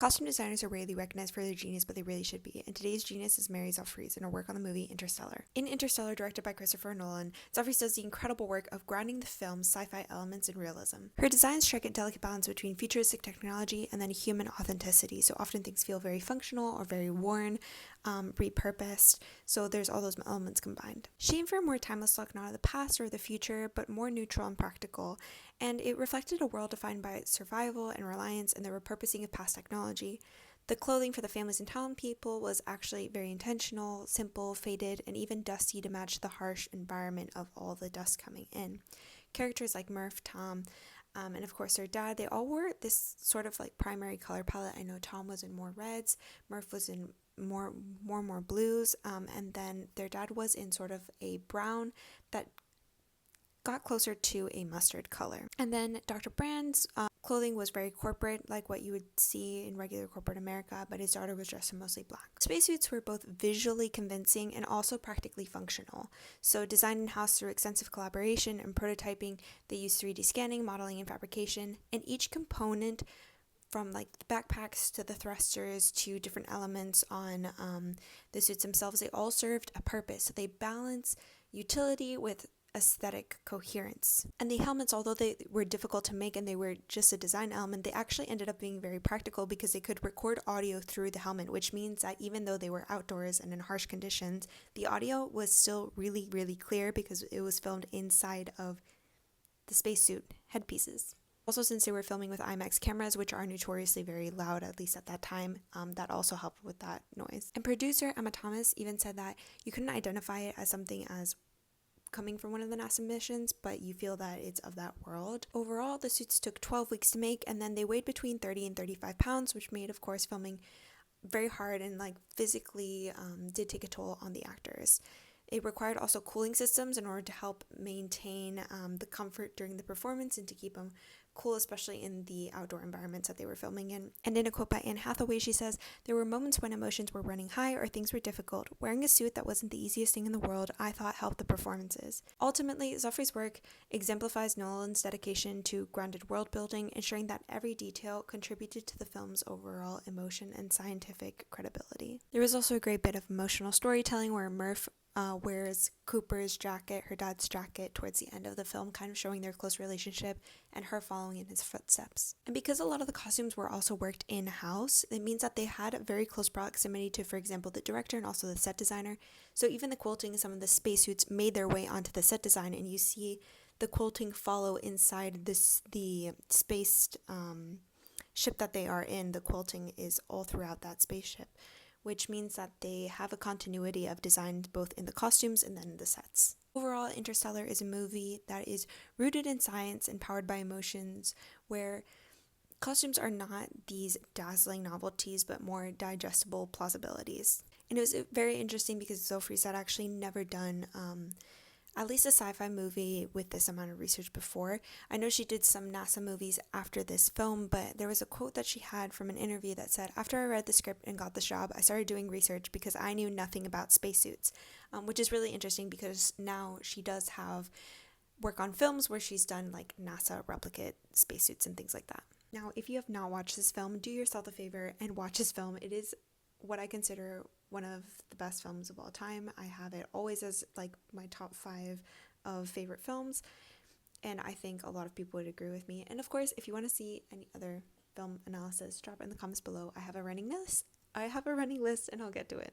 Costume designers are rarely recognized for their genius, but they really should be, and today's genius is Mary Zophres in her work on the movie Interstellar. In Interstellar, directed by Christopher Nolan, Zophres does the incredible work of grounding the film's sci-fi elements in realism. Her designs strike a delicate balance between futuristic technology and then human authenticity, so often things feel very functional or very worn, repurposed, so there's all those elements combined. She aimed for a more timeless look, not of the past or the future, but more neutral and practical, and it reflected a world defined by survival and reliance and the repurposing of past technology. The clothing for the families and town people was actually very intentional, simple, faded, and even dusty to match the harsh environment of all the dust coming in. Characters like Murph, Tom, and of course their dad, they all wore this sort of like primary color palette. I know Tom was in more reds, Murph was in more blues, and then their dad was in sort of a brown that got closer to a mustard color. And then Dr. Brand's clothing was very corporate, like what you would see in regular corporate America, but his daughter was dressed in mostly black. Spacesuits were both visually convincing and also practically functional. So designed in-house through extensive collaboration and prototyping, they used 3D scanning, modeling, and fabrication, and each component from like the backpacks to the thrusters to different elements on the suits themselves, they all served a purpose. So they balance utility with aesthetic coherence. And the helmets, although they were difficult to make and they were just a design element, they actually ended up being very practical because they could record audio through the helmet, which means that even though they were outdoors and in harsh conditions, the audio was still really, really clear because it was filmed inside of the spacesuit headpieces. Also, since they were filming with IMAX cameras, which are notoriously very loud, at least at that time, that also helped with that noise. And producer Emma Thomas even said that you couldn't identify it as something as coming from one of the NASA missions, but you feel that it's of that world. Overall, the suits took 12 weeks to make, and then they weighed between 30 and 35 pounds, which made, of course, filming very hard and like physically did take a toll on the actors. It required also cooling systems in order to help maintain the comfort during the performance and to keep them cool, especially in the outdoor environments that they were filming in. And in a quote by Anne Hathaway, she says, "There were moments when emotions were running high or things were difficult. Wearing a suit that wasn't the easiest thing in the world, I thought helped the performances." Ultimately, Zophres' work exemplifies Nolan's dedication to grounded world building, ensuring that every detail contributed to the film's overall emotion and scientific credibility. There was also a great bit of emotional storytelling where Murph wears Cooper's jacket, her dad's jacket, towards the end of the film, kind of showing their close relationship and her following in his footsteps. And because a lot of the costumes were also worked in-house, it means that they had a very close proximity to, for example, the director and also the set designer. So even the quilting and some of the spacesuits made their way onto the set design, and you see the quilting follow inside the spaced ship that they are in. The quilting is all throughout that spaceship, which means that they have a continuity of design both in the costumes and then the sets. Overall, Interstellar is a movie that is rooted in science and powered by emotions, where costumes are not these dazzling novelties, but more digestible plausibilities. And it was very interesting because Zophres had actually never done at least a sci-fi movie with this amount of research before. I know she did some NASA movies after this film, but there was a quote that she had from an interview that said, "After I read the script and got this job, I started doing research because I knew nothing about spacesuits," which is really interesting because now she does have work on films where she's done like NASA replicate spacesuits and things like that. Now, if you have not watched this film, do yourself a favor and watch this film. It is what I consider one of the best films of all time. I have it always as like my top 5 of favorite films, and I think a lot of people would agree with me. And of course, if you want to see any other film analysis, drop it in the comments below. I have a running list and I'll get to it.